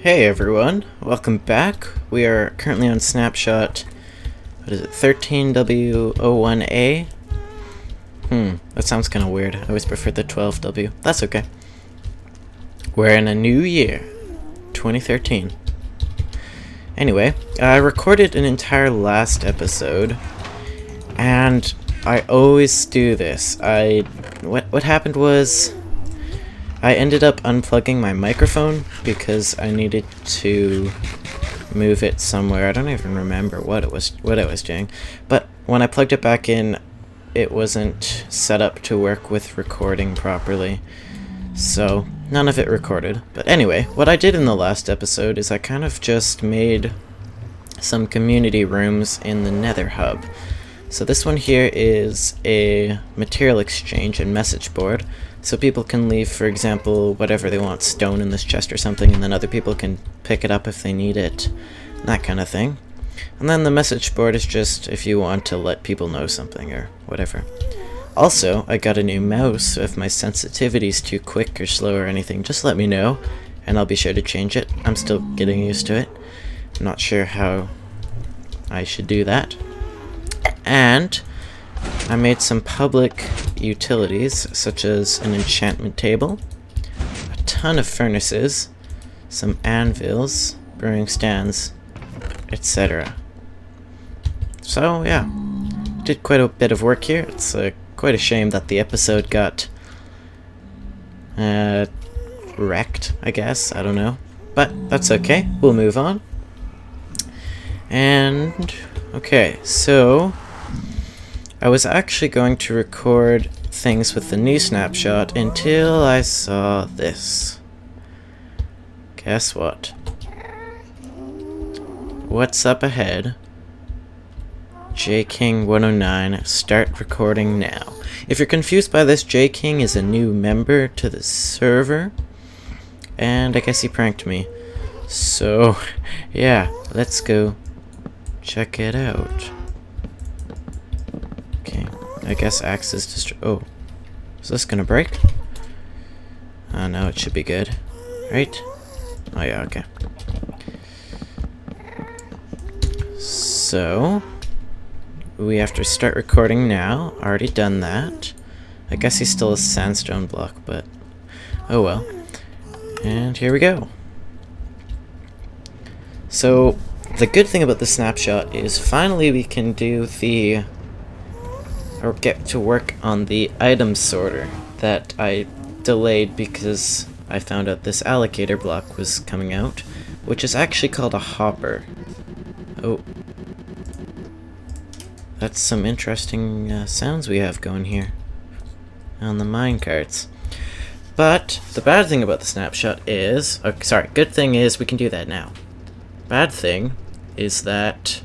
Hey everyone, welcome back. We are currently on snapshot, 13W01A? That sounds kind of weird. I always prefer the 12W. That's okay. We're in a new year, 2013. Anyway, I recorded an entire last episode, and I always do this. What happened was, I ended up unplugging my microphone because I needed to move it somewhere. I don't even remember what I was doing. But when I plugged it back in, it wasn't set up to work with recording properly. So none of it recorded. But anyway, what I did in the last episode is I kind of just made some community rooms in the Nether hub. So this one here is a material exchange and message board. So people can leave, for example, whatever they want, stone in this chest or something, and then other people can pick it up if they need it, that kind of thing. And then the message board is just if you want to let people know something or whatever. Also, I got a new mouse, so if my sensitivity's too quick or slow or anything, just let me know, and I'll be sure to change it. I'm still getting used to it. I'm not sure how I should do that. And I made some public utilities, such as an enchantment table, a ton of furnaces, some anvils, brewing stands, etc. So yeah, did quite a bit of work here. It's quite a shame that the episode got wrecked, I guess. I don't know. But that's okay. We'll move on. And okay, so I was actually going to record things with the new snapshot until I saw this. Guess what? What's up ahead? JKing109, start recording now. If you're confused by this, JKing is a new member to the server, and I guess he pranked me. So, yeah, let's go check it out. I guess axe is oh, is this gonna break? Oh no, it should be good, right? Oh yeah, okay. So we have to start recording now. Already done that. I guess he's still a sandstone block, but oh well. And here we go. So the good thing about the snapshot is finally we can do or get to work on the item sorter that I delayed because I found out this allocator block was coming out, which is actually called a hopper. Oh, that's some interesting sounds we have going here on the minecarts. But the bad thing about the snapshot is, good thing is we can do that now. Bad thing is that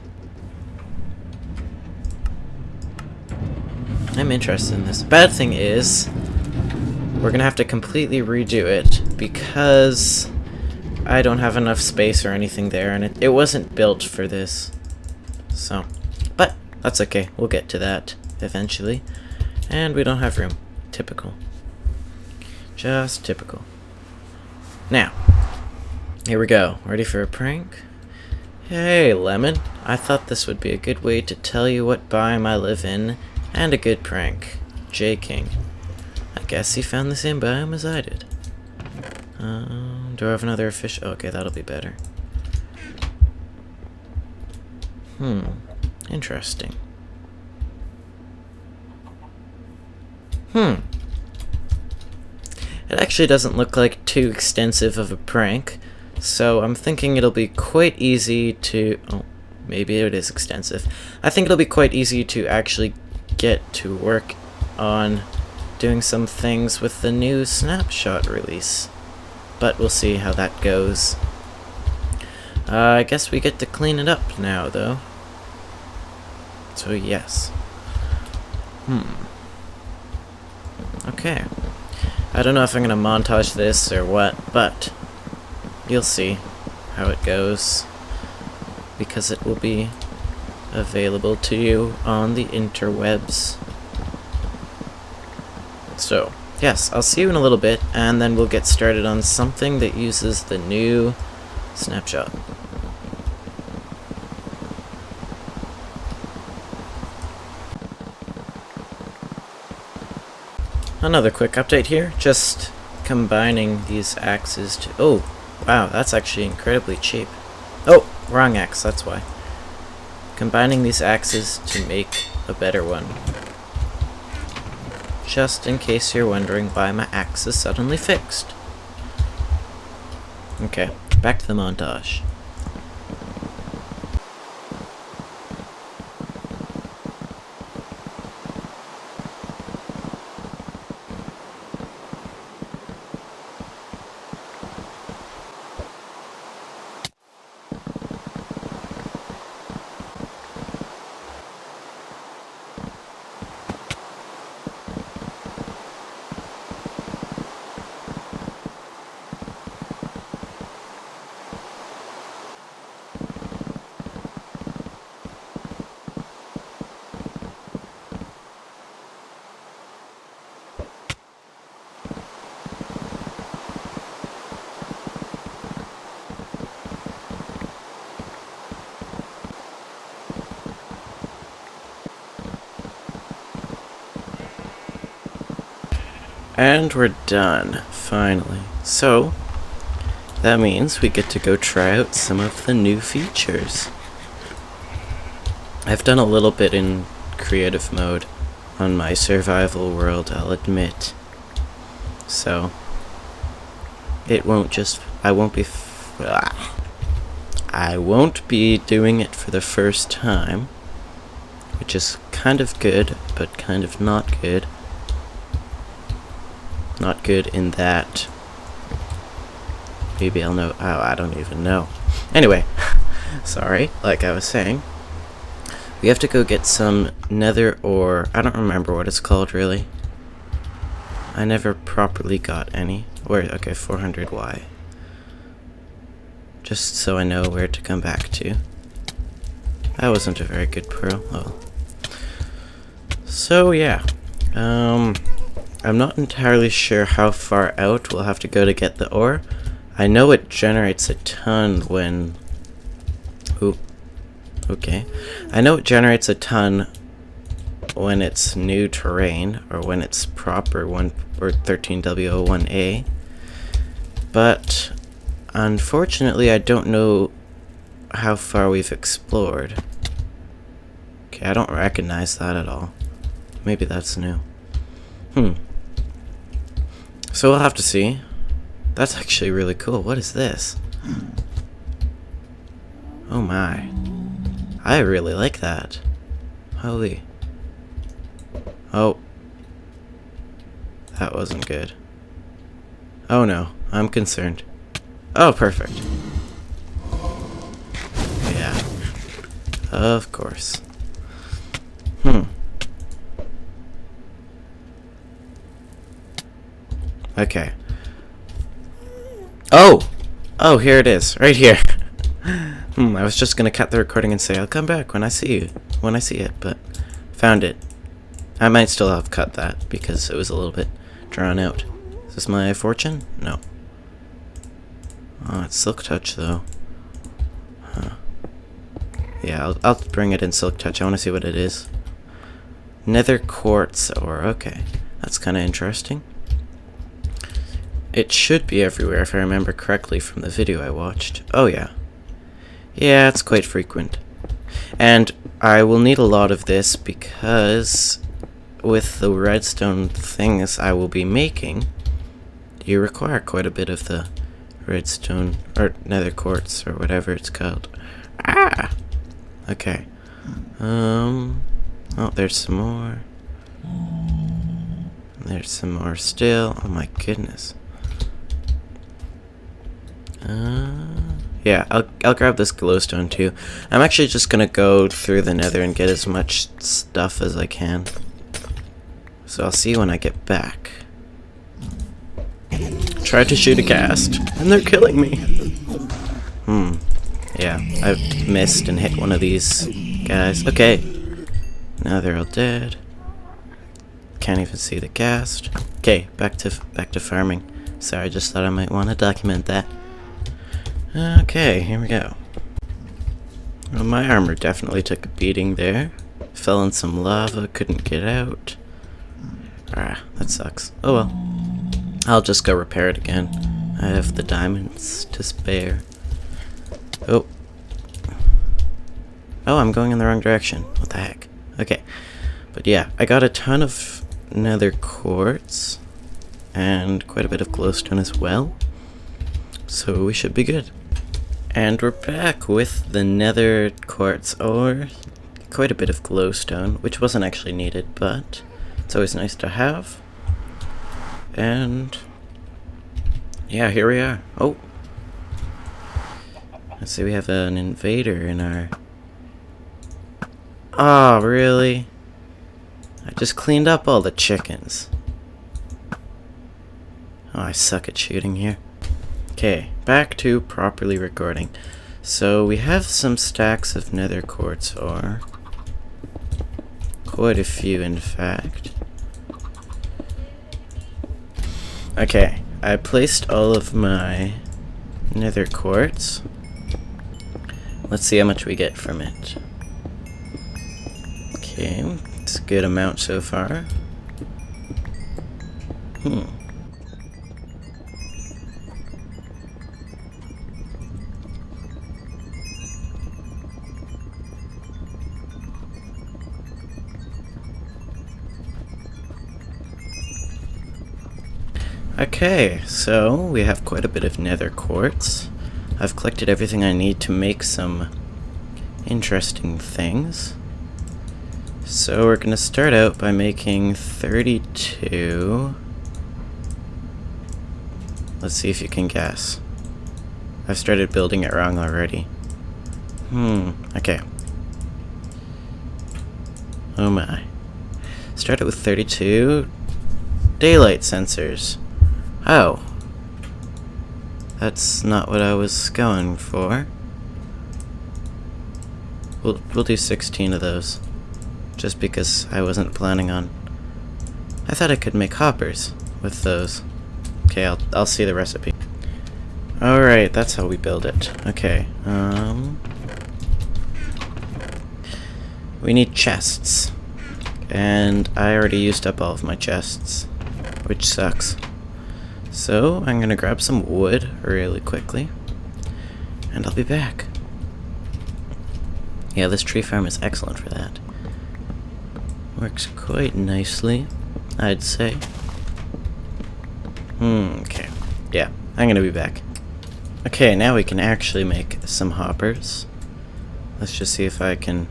I'm interested in this. Bad thing is, we're gonna have to completely redo it because I don't have enough space or anything there, and it wasn't built for this. So, but that's okay. We'll get to that eventually. And we don't have room. Typical. Just typical. Now, here we go. Ready for a prank? Hey, Lemon. I thought this would be a good way to tell you what biome I live in. And a good prank. J-King. I guess he found the same biome as I did. Do I have another fish? Okay, that'll be better. Interesting. It actually doesn't look like too extensive of a prank, so I'm thinking it'll be quite easy to... Oh, maybe it is extensive. I think it'll be quite easy to actually get to work on doing some things with the new snapshot release, but we'll see how that goes. I guess we get to clean it up now though, so yes. Okay, I don't know if I'm gonna montage this or what, but you'll see how it goes because it will be available to you on the interwebs. So, yes, I'll see you in a little bit, and then we'll get started on something that uses the new Snapshot. Another quick update here, just combining these axes to... Oh, wow, that's actually incredibly cheap. Oh, wrong axe, that's why. Combining these axes to make a better one. Just in case you're wondering why my axe is suddenly fixed. Okay, back to the montage. And we're done, finally. So, that means we get to go try out some of the new features. I've done a little bit in creative mode on my survival world, I'll admit. So, it won't just... I won't be doing it for the first time, which is kind of good, but kind of not good. Not good in that maybe I'll know. Oh, I don't even know. Anyway, sorry, like I was saying, we have to go get some nether ore. I don't remember what it's called, really. I never properly got any. Where? Okay, 400Y. Just so I know where to come back to. That wasn't a very good pearl. Oh. So, yeah. I'm not entirely sure how far out we'll have to go to get the ore. I know it generates a ton when... Ooh. Okay. I know it generates a ton when it's new terrain, or when it's proper 13W01A. But, unfortunately, I don't know how far we've explored. Okay, I don't recognize that at all. Maybe that's new. So we'll have to see. That's actually really cool. What is this? Oh my. I really like that. Holy. Oh. That wasn't good. Oh no, I'm concerned. Oh, perfect. Yeah. Of course. Okay. Oh! Oh, here it is. Right here. I was just gonna cut the recording and say, I'll come back when I see you. When I see it, but found it. I might still have cut that, because it was a little bit drawn out. Is this my fortune? No. Oh, it's Silk Touch, though. Huh. Yeah, I'll bring it in Silk Touch. I want to see what it is. Nether Quartz ore. Okay. That's kind of interesting. It should be everywhere if I remember correctly from the video I watched. Oh yeah. Yeah, it's quite frequent. And I will need a lot of this because with the redstone things I will be making, you require quite a bit of the redstone, or nether quartz, or whatever it's called. Ah! Okay. Oh, there's some more. There's some more still. Oh my goodness. Yeah, I'll grab this glowstone too. I'm actually just gonna go through the nether and get as much stuff as I can. So I'll see you when I get back. Tried to shoot a ghast, and they're killing me. Yeah, I've missed and hit one of these guys. Okay. Now they're all dead. Can't even see the ghast. Okay, back to farming. Sorry, I just thought I might want to document that. Okay, here we go. Well, my armor definitely took a beating there. Fell in some lava, couldn't get out. Ah, that sucks. Oh well. I'll just go repair it again. I have the diamonds to spare. Oh. Oh, I'm going in the wrong direction. What the heck? Okay. But yeah, I got a ton of nether quartz and quite a bit of glowstone as well. So we should be good. And we're back with the nether quartz ore, quite a bit of glowstone, which wasn't actually needed, but it's always nice to have. And yeah, here we are. Oh, let's see, we have an invader in our... Oh, really? I just cleaned up all the chickens. Oh, I suck at shooting here. Okay, back to properly recording. So we have some stacks of nether quartz ore. Quite a few, in fact. Okay, I placed all of my nether quartz. Let's see how much we get from it. Okay, it's a good amount so far. Okay, so we have quite a bit of nether quartz. I've collected everything I need to make some interesting things. So we're going to start out by making 32. Let's see if you can guess. I've started building it wrong already. Okay. Oh my. Started with 32 daylight sensors. Oh. That's not what I was going for. We'll do 16 of those. Just because I wasn't planning on... I thought I could make hoppers with those. Okay, I'll see the recipe. Alright, that's how we build it. Okay, we need chests. And I already used up all of my chests, which sucks. So, I'm gonna grab some wood really quickly, and I'll be back. Yeah, this tree farm is excellent for that. Works quite nicely, I'd say. Okay. Yeah, I'm gonna be back. Okay, now we can actually make some hoppers. Let's just see if I can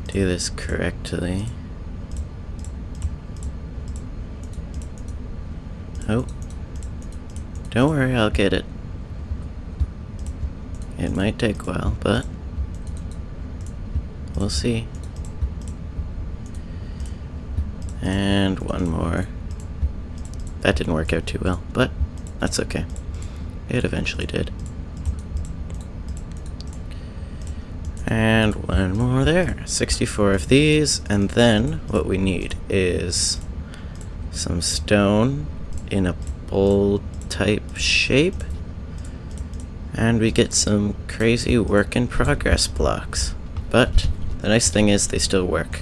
do this correctly. Oh. Don't worry, I'll get it. It might take a while, but we'll see. And one more. That didn't work out too well, but that's okay. It eventually did. And one more there. 64 of these, and then what we need is some stone in a bowl type shape, and we get some crazy work in progress blocks. But the nice thing is they still work,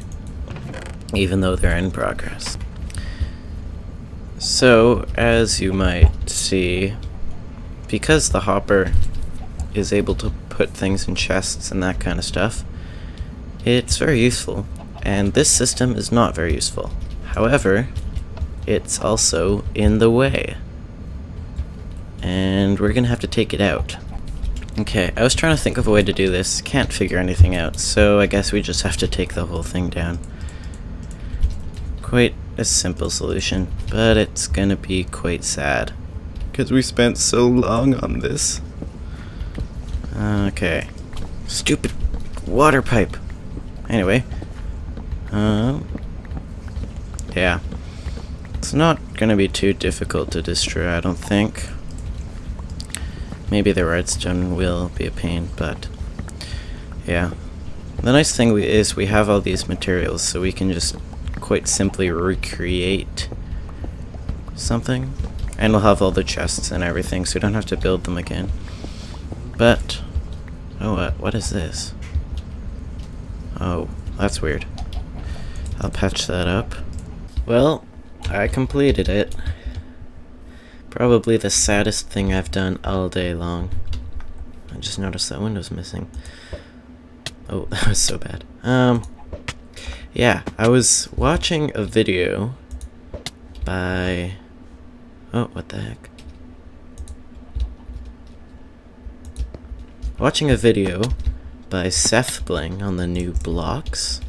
even though they're in progress. So, as you might see, because the hopper is able to put things in chests and that kind of stuff, it's very useful, and this system is not very useful. However, it's also in the way, and we're gonna have to take it out. Okay, I was trying to think of a way to do this, can't figure anything out, so I guess we just have to take the whole thing down. Quite a simple solution, but it's gonna be quite sad, because we spent so long on this. Okay. Stupid water pipe. Anyway. Yeah. It's not gonna be too difficult to destroy, I don't think. Maybe the redstone will be a pain, but yeah. The nice thing is we have all these materials, so we can just quite simply recreate something. And we'll have all the chests and everything, so we don't have to build them again. But, oh, what is this? Oh, that's weird. I'll patch that up. Well, I completed it. Probably the saddest thing I've done all day long. I just noticed that window's missing. Oh, that was so bad. Yeah, I was watching a video by... Oh, what the heck? Watching a video by Seth Bling on the new blocks,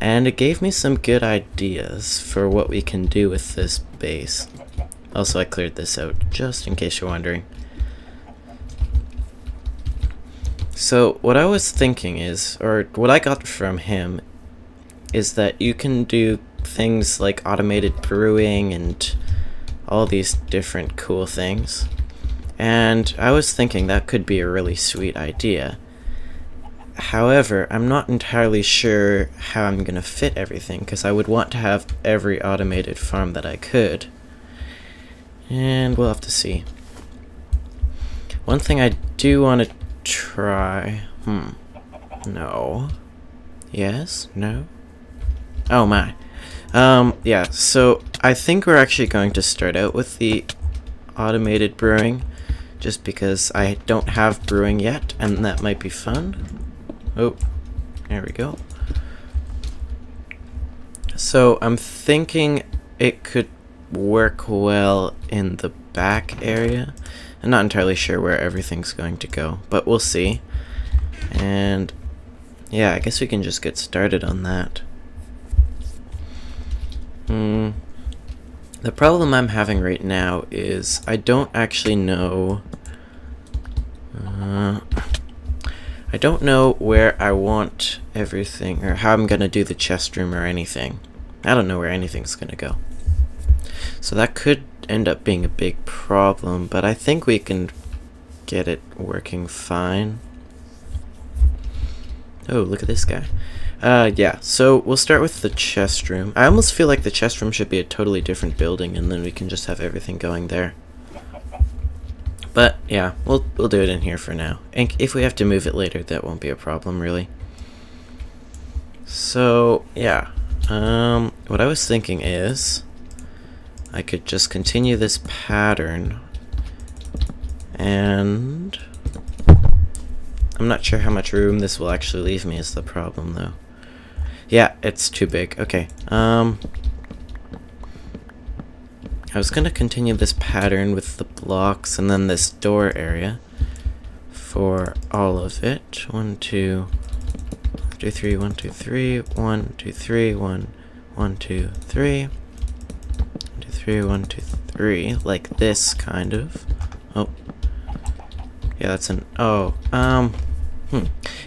and it gave me some good ideas for what we can do with this base. Also, I cleared this out just in case you're wondering. So what I was thinking is, or what I got from him, is that you can do things like automated brewing and all these different cool things. And I was thinking that could be a really sweet idea. However, I'm not entirely sure how I'm going to fit everything, because I would want to have every automated farm that I could. And we'll have to see. One thing I do want to try... No. Yes? No? Oh my. Yeah, so I think we're actually going to start out with the automated brewing, just because I don't have brewing yet, and that might be fun. Oh, there we go. So I'm thinking it could work well in the back area. I'm not entirely sure where everything's going to go, but we'll see. And yeah, I guess we can just get started on that. The problem I'm having right now is I don't actually know... I don't know where I want everything, or how I'm going to do the chest room or anything. I don't know where anything's going to go. So that could end up being a big problem, but I think we can get it working fine. Oh, look at this guy. Yeah, so we'll start with the chest room. I almost feel like the chest room should be a totally different building, and then we can just have everything going there. But yeah, we'll do it in here for now. And if we have to move it later, that won't be a problem, really. So yeah, what I was thinking is I could just continue this pattern, and I'm not sure how much room this will actually leave me is the problem, though. Yeah, it's too big. Okay. I was gonna continue this pattern with the blocks and then this door area for all of it. 1, 2, 3, 1, 2, 3, 1, 2, 3, 1, 1, 2, 3, 1, 2, 3, 1, 2, 3, like this kind of. Oh, yeah, that's an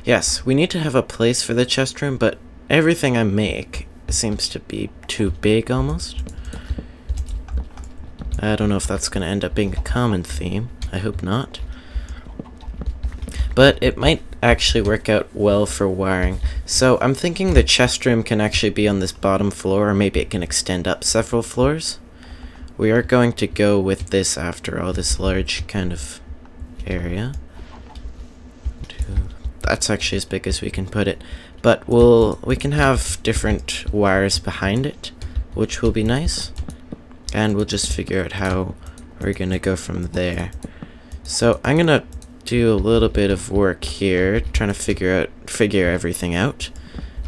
yes, we need to have a place for the chest room, but everything I make seems to be too big almost. I don't know if that's going to end up being a common theme. I hope not. But it might actually work out well for wiring. So I'm thinking the chest room can actually be on this bottom floor, or maybe it can extend up several floors. We are going to go with this after all, this large kind of area. That's actually as big as we can put it. But we can have different wires behind it, which will be nice. And we'll just figure out how we're gonna go from there. So I'm gonna do a little bit of work here, trying to figure everything out,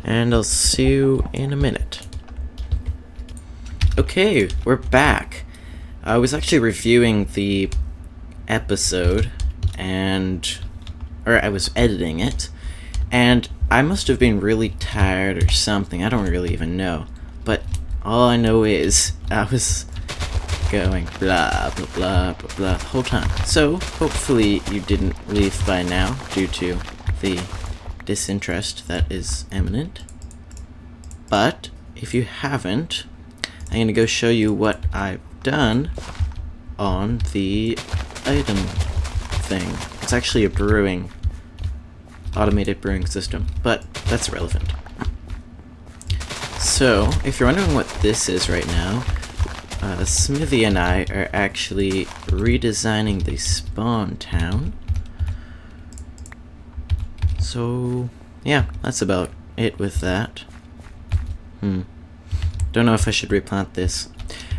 and I'll see you in a minute. Okay, we're back. I was actually reviewing the episode, or I was editing it, and I must have been really tired or something. I don't really even know, but all I know is I was going blah blah blah blah blah the whole time. So hopefully you didn't leave by now due to the disinterest that is imminent. But if you haven't, I'm gonna go show you what I've done on the item thing. It's actually a automated brewing system, but that's irrelevant. So if you're wondering what this is right now, Smithy and I are actually redesigning the spawn town. So, yeah, that's about it with that. Don't know if I should replant this.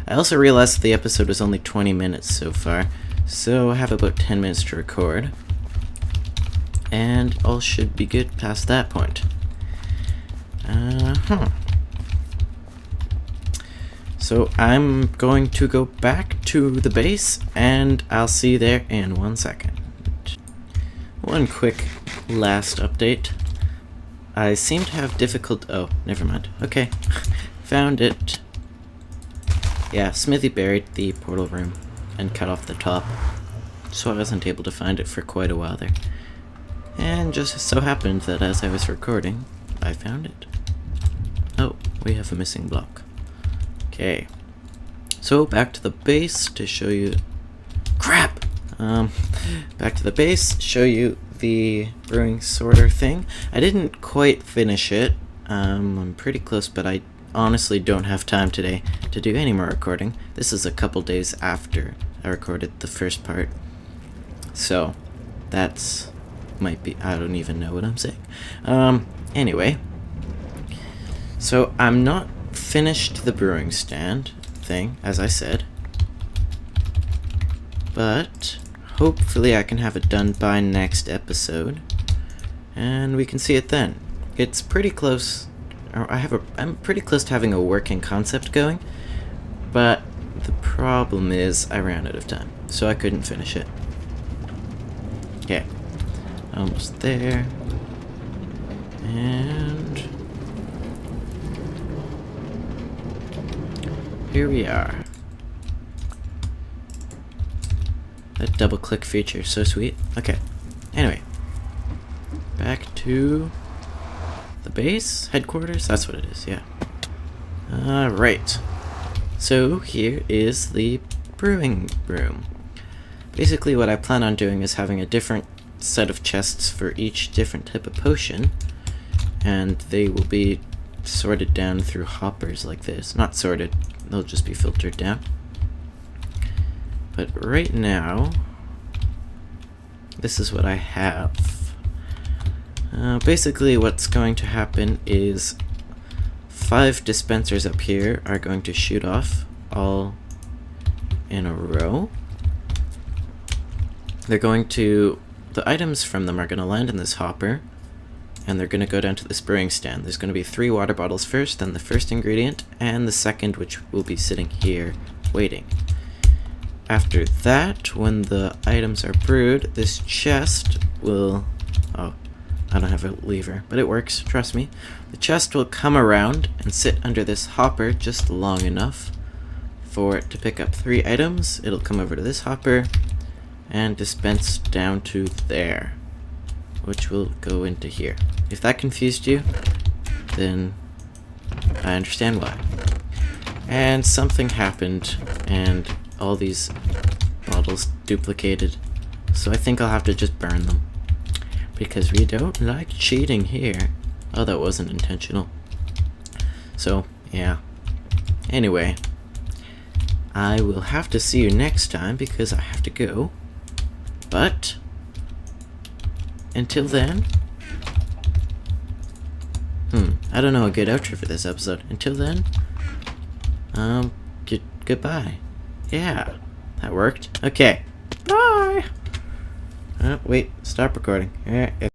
I also realized the episode was only 20 minutes so far, so I have about 10 minutes to record. And all should be good past that point. So I'm going to go back to the base, and I'll see you there in 1 second. One quick last update. I seem to have oh, never mind. Okay, found it. Yeah, Smithy buried the portal room and cut off the top, so I wasn't able to find it for quite a while there. And just so happened that as I was recording, I found it. Oh, we have a missing block. Okay, so back to the base to show you... Crap! Back to the base, show you the brewing sorter thing. I didn't quite finish it. I'm pretty close, but I honestly don't have time today to do any more recording. This is a couple days after I recorded the first part. So, that's... might be... I don't even know what I'm saying. Anyway. So, I'm not finished the brewing stand thing, as I said. But hopefully I can have it done by next episode, and we can see it then. It's pretty close. I'm pretty close to having a working concept going, but the problem is I ran out of time, so I couldn't finish it. Okay, almost there, and here we are. That double click feature, so sweet. Okay, anyway, back to the base, headquarters, that's what it is, yeah. Alright, so here is the brewing room. Basically what I plan on doing is having a different set of chests for each different type of potion, and they will be sorted down through hoppers like this. Not sorted, they'll just be filtered down. But right now, this is what I have. Basically what's going to happen is 5 dispensers up here are going to shoot off all in a row. They're going to... the items from them are going to land in this hopper, and they're going to go down to this brewing stand. There's going to be 3 water bottles first, then the first ingredient, and the second, which will be sitting here waiting. After that, when the items are brewed, this chest will... oh, I don't have a lever, but it works, trust me. The chest will come around and sit under this hopper just long enough for it to pick up 3 items. It'll come over to this hopper and dispense down to there, which will go into here. If that confused you, then I understand why. And something happened, and all these bottles duplicated, so I think I'll have to just burn them, because we don't like cheating here. Oh, that wasn't intentional. So, yeah. Anyway, I will have to see you next time, because I have to go. But until then, I don't know a good outro for this episode. Until then, goodbye. Yeah, that worked. Okay, bye. Wait, stop recording.